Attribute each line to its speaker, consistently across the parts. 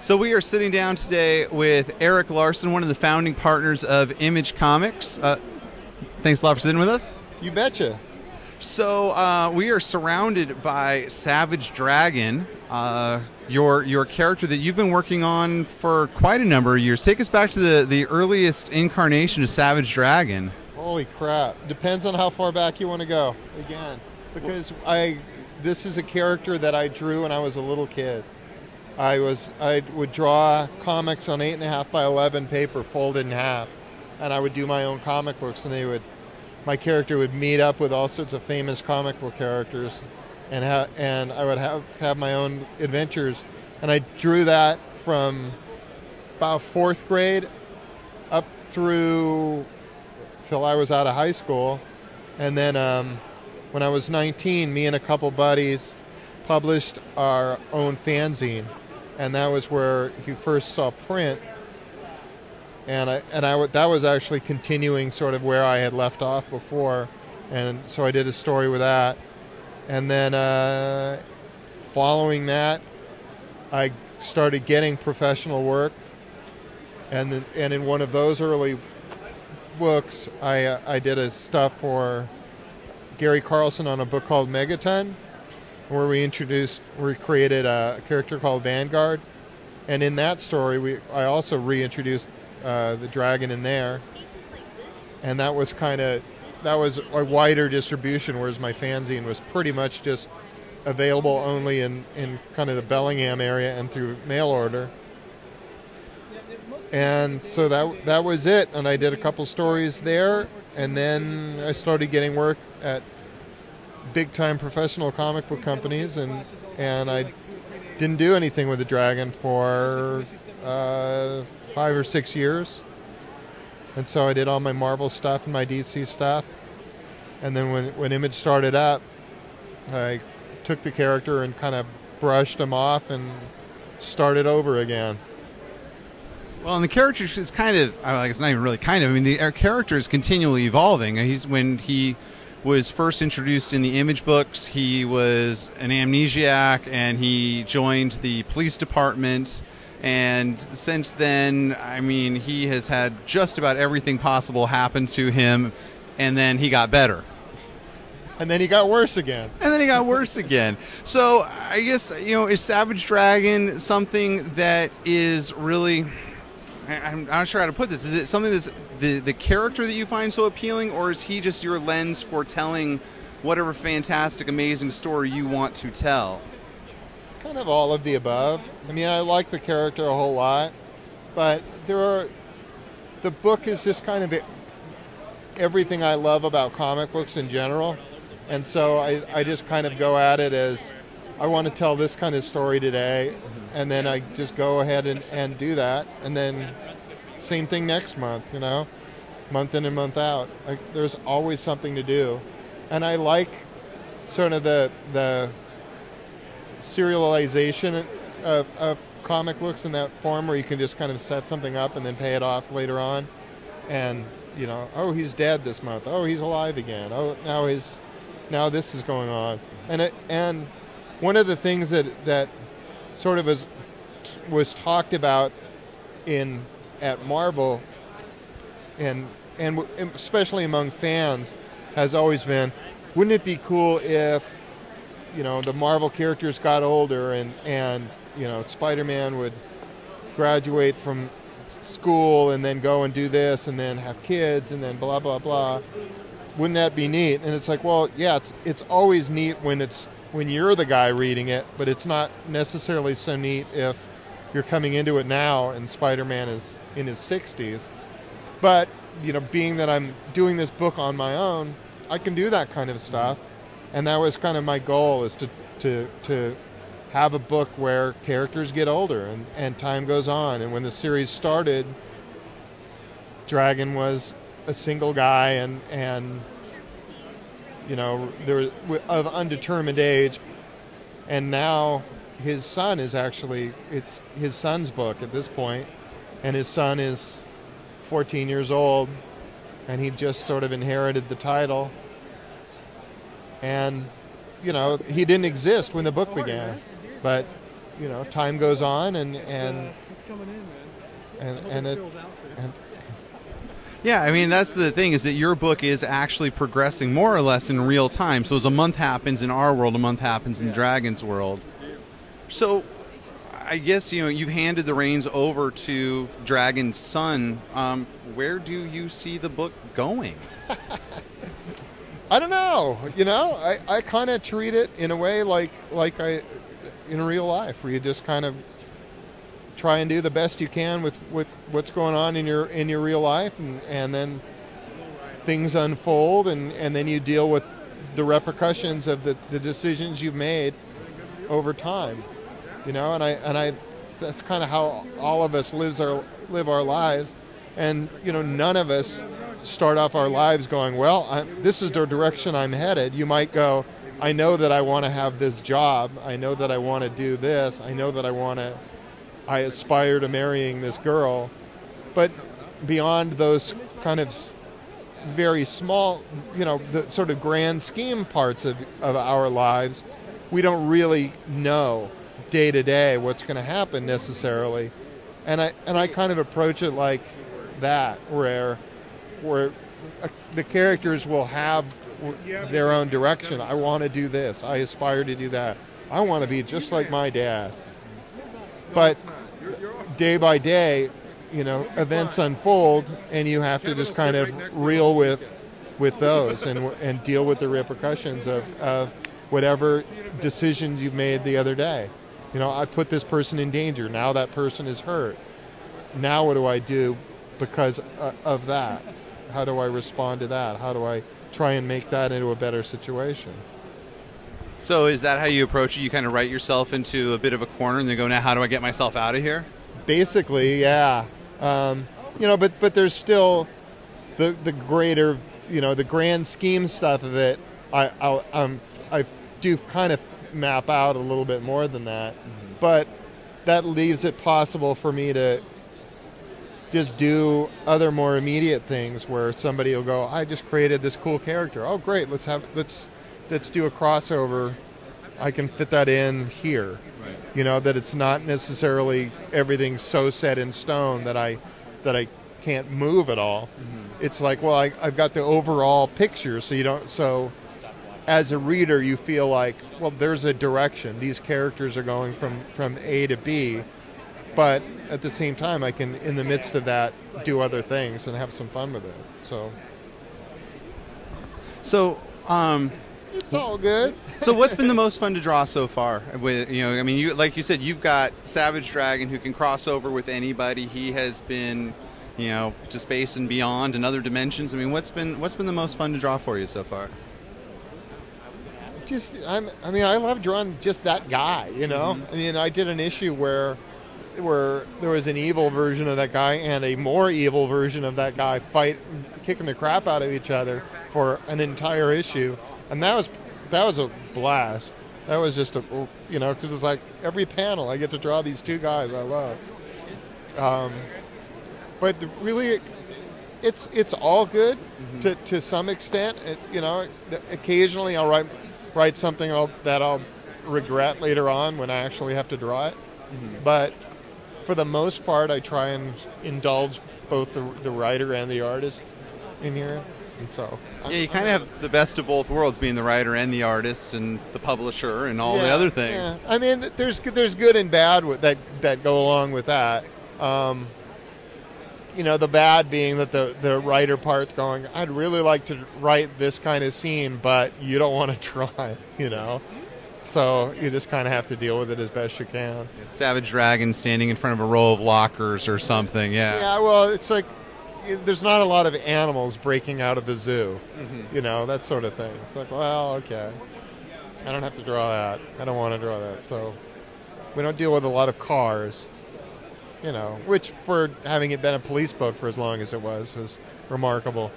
Speaker 1: So we are sitting down today with Erik Larsen, one of the founding partners of Image Comics. Thanks a lot for sitting with us.
Speaker 2: You betcha.
Speaker 1: So we are surrounded by Savage Dragon, your character that you've been working on for quite a number of years. Take us back to the earliest incarnation of Savage Dragon.
Speaker 2: Holy crap. Depends on how far back you want to go, again. Because this is a character that I drew when I was a little kid. I would draw comics on 8.5 by 11 paper, folded in half, and I would do my own comic books, and my character would meet up with all sorts of famous comic book characters, and I would have my own adventures, and I drew that from about 4th grade up through till I was out of high school, and then when I was 19, me and a couple buddies published our own fanzine. And that was where he first saw print, and that was actually continuing sort of where I had left off before, and so I did a story with that, and then following that, I started getting professional work, and in one of those early books, I did a stuff for Gary Carlson on a book called Megaton, where we created a character called Vanguard, and in that story I also reintroduced the dragon in there, and that was a wider distribution, whereas my fanzine was pretty much just available only in kind of the Bellingham area and through mail order. And so that was it, and I did a couple stories there, and then I started getting work at big-time professional comic book companies, and I didn't do anything with the dragon for 5 or 6 years, and so I did all my Marvel stuff and my DC stuff, and then when Image started up, I took the character and kind of brushed him off and started over again.
Speaker 1: Well, and the character is kind of, it's not even really kind of, I mean, the character is continually evolving. When he was first introduced in the Image books, he was an amnesiac, and he joined the police department, and since then, I mean, he has had just about everything possible happen to him, and then he got better.
Speaker 2: And then he got worse again.
Speaker 1: And then he got worse again. So I guess, is Savage Dragon something that is really, I'm not sure how to put this. Is it something that's the character that you find so appealing, or is he just your lens for telling whatever fantastic, amazing story you want to tell?
Speaker 2: Kind of all of the above. I mean, I like the character a whole lot, but the book is just kind of everything I love about comic books in general, and so I just kind of go at it as, I want to tell this kind of story today, and then I just go ahead and do that, and then same thing next month, month in and month out. There's always something to do, and I like sort of the serialization of comic books in that form, where you can just kind of set something up and then pay it off later on, and oh, he's dead this month, oh, he's alive again, oh, now this is going on, and one of the things that sort of was talked about at Marvel, and especially among fans, has always been, wouldn't it be cool if the Marvel characters got older and Spider-Man would graduate from school and then go and do this and then have kids and then blah blah blah. Wouldn't that be neat? And it's like, well, yeah, it's always neat when you're the guy reading it, but it's not necessarily so neat if you're coming into it now and Spider-Man is in his 60s. But, being that I'm doing this book on my own, I can do that kind of stuff. And that was kind of my goal, is to have a book where characters get older and time goes on. And when the series started, Dragon was a single guy and there was of undetermined age, and now his son is it's his son's book at this point, and his son is 14 years old, and he just sort of inherited the title, and he didn't exist when the book began, but time goes on, and
Speaker 3: It's coming in, man.
Speaker 2: and it
Speaker 3: Fills out soon.
Speaker 2: and
Speaker 1: Yeah, I mean, that's the thing, is that your book is actually progressing more or less in real time. So as a month happens in our world, a month happens in Dragon's world. So I guess, you've handed the reins over to Dragon's son. Where do you see the book going?
Speaker 2: I don't know. I kind of treat it in a way like I in real life, where you just kind of try and do the best you can with what's going on in your real life, and then things unfold, and then you deal with the repercussions of the decisions you've made over time. And I that's kind of how all of us live our lives, and none of us start off our lives going, well, this is the direction I'm headed. You might go, I know that I want to have this job, I know that I want to do this, I know that I aspire to marrying this girl, but beyond those kind of very small, the sort of grand scheme parts of our lives, we don't really know day to day what's going to happen necessarily. And I kind of approach it like that, where the characters will have their own direction. I want to do this. I aspire to do that. I want to be just like my dad. But day by day, events unfold, and you have to just kind of reel with those and deal with the repercussions of whatever decisions you made the other day. I put this person in danger. Now that person is hurt. Now what do I do because of that? How do I respond to that? How do I try and make that into a better situation?
Speaker 1: So is that how you approach it? You kind of write yourself into a bit of a corner and then go, now how do I get myself out of here?
Speaker 2: Basically, yeah. But there's still the greater, the grand scheme stuff of it. I do kind of map out a little bit more than that, but that leaves it possible for me to just do other more immediate things, where somebody will go, I just created this cool character. Oh, great! Let's do a crossover. I can fit that in here. Right. That it's not necessarily everything so set in stone that I can't move at all. Mm-hmm. It's like, well, I've got the overall picture, so as a reader, you feel like, well, there's a direction. These characters are going from A to B, but at the same time, I can, in the midst of that, do other things and have some fun with it.
Speaker 1: So,
Speaker 2: it's all good.
Speaker 1: So what's been the most fun to draw so far? Like you said, you've got Savage Dragon, who can cross over with anybody. He has been, to space and beyond and other dimensions. What's been the most fun to draw for you so far?
Speaker 2: I love drawing just that guy, Mm-hmm. I did an issue where there was an evil version of that guy and a more evil version of that guy kicking the crap out of each other for an entire issue, and that was a blast. That was just because it's like every panel I get to draw these two guys I love. But really, it's all good. Mm-hmm. to some extent. Occasionally I'll write something that I'll regret later on when I actually have to draw it. Mm-hmm. But for the most part, I try and indulge both the writer and the artist in here. And so
Speaker 1: you kind of have the best of both worlds, being the writer and the artist and the publisher and all the other things.
Speaker 2: Yeah. There's good and bad that go along with that. The bad being that the writer part's going, I'd really like to write this kind of scene, but you don't want to try, So you just kind of have to deal with it as best you can.
Speaker 1: Savage Dragon standing in front of a row of lockers or something, yeah.
Speaker 2: Yeah, well, it's like there's not a lot of animals breaking out of the zoo, mm-hmm. That sort of thing. It's like, well, okay, I don't have to draw that. I don't want to draw that. So we don't deal with a lot of cars. Which for having it been a police book for as long as it was remarkable.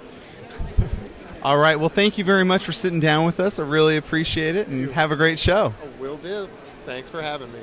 Speaker 1: All right. Well, thank you very much for sitting down with us. I really appreciate it, and have a great show.
Speaker 2: Will do. Thanks for having me.